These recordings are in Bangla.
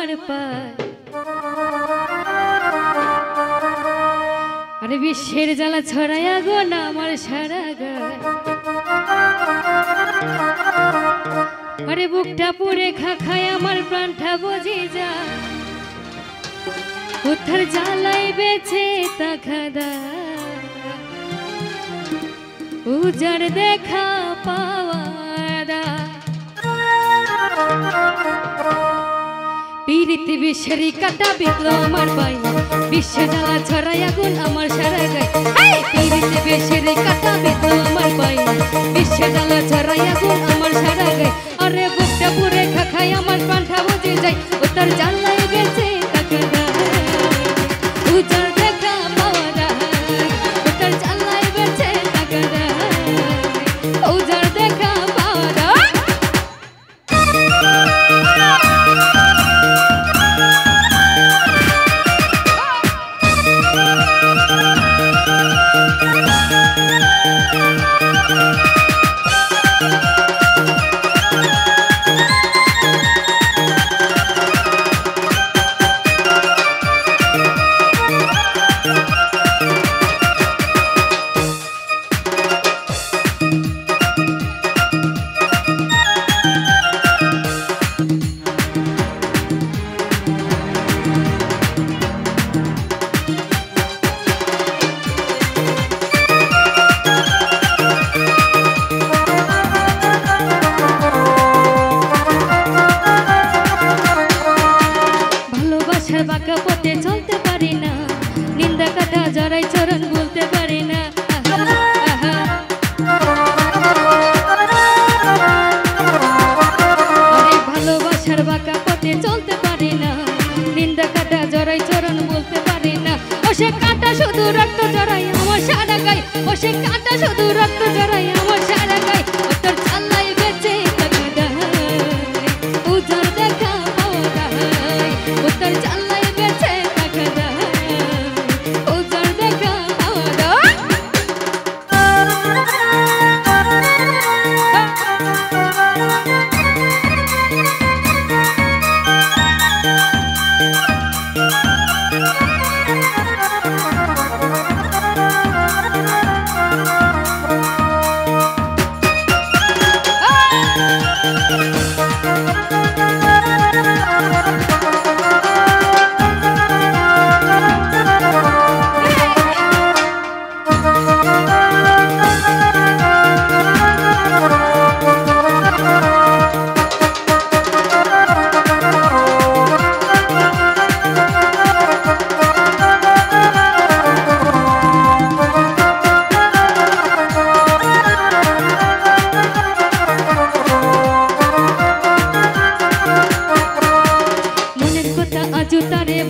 আমার পায় আরে বিশ্বের জ্বালা ছড়াইয়া গো না আমার সারা গায় আরে বুকটা পুড়ে খায় আমার প্রাণটা বুঝি যা উত্তর জ্বালাই বেছে তাখাদা উজাড় দেখা পাওয়া পীড়িত বিশ্বেরই কাটা বিতলো আমার পাই বিশ্বে জ্বালা ছড়াই আগুন আমার সারা গায় পীড়িত বিশ্বেরই কাটা বিতলো আমার পাই বিশ্বে জ্বালা ছড়াই আগুন আমার সারা গায় আরে বুকটা পুড়ে খায় আমার প্রাণটা বুঝে যায় উত্তর জ্বালাই বেঁচে তাকাদা উজাড় দেখা পাওয়া যায় উত্তর জ্বালাই বেঁচে তাকাদা উজাড় দেখা পাওয়া যায় বাঁকা পথে চলতে পারি না নিন্দা কাটা জড়াই চরণ বলতে পারি না ভালোবাসার বাঁকা পথে চলতে পারি না নিন্দা কাটা জড়াই চরণ বলতে পারি না ও সে কাটা শুধু রক্ত জড়াই আমার সারা গায় ও সে কাটা শুধু রক্ত জড়াই আমার সারা গায় ও তোর চাল্লাই বেঁচে তাকাদা উজাড় দেখা পাওয়া যায় ও তোর চাল্লাই বেঁচে তাকাদা উজাড় দেখা পাওয়া যায়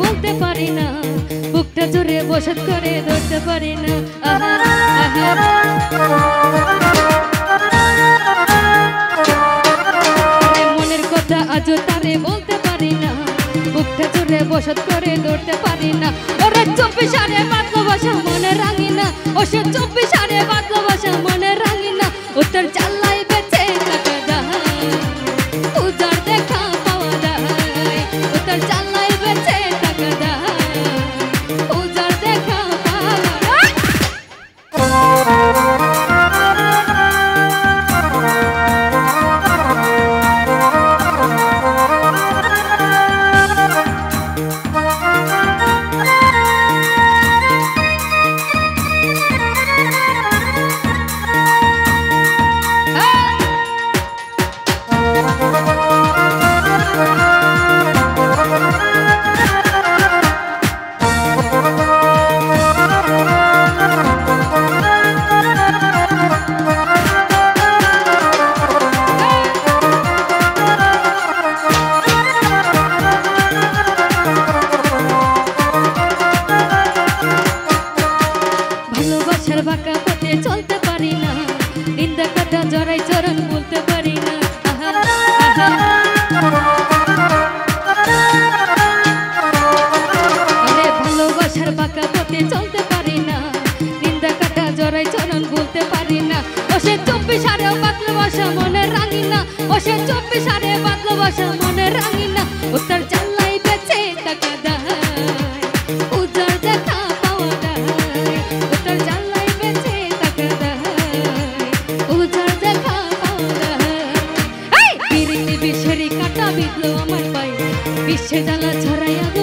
বলতে পারি না বুকটা জোরে বসত করে ধরতে পারি না মনের কথা আজও তারে বলতে পারি না বুকটা জোরে বসত করে ধরতে পারি না ওরে 24 সালে বাতলো ভাষা মনে রাঙি না ও সে 24 সালে বাতলো ভাষা মনে রাঙি না উত্তর চাল্লাই বেঁচে তাকাদা উজাড় দেখা পাওয়া যায় উত্তর চাল্লাই বেঁচে তাকাদা উজাড় দেখা পাওয়া যায় বাঁকা পথে চলতে পারি না নিন্দা কাটা জড়াই চরণ বলতে পারি না ভালোবাসার বাঁকা পথে চলতে পারি না নিন্দা কাটা জড়াই চরণ বলতে পারি না ও সে 24 সালে বাতলো ভাষা মনে রাঙি না ও সে 24 সালে বাতলো ভাষা মনে রাঙি না উত্তর চাল্লাই আমার পাই বিশ্বে জ্বালা ছড়াইয়া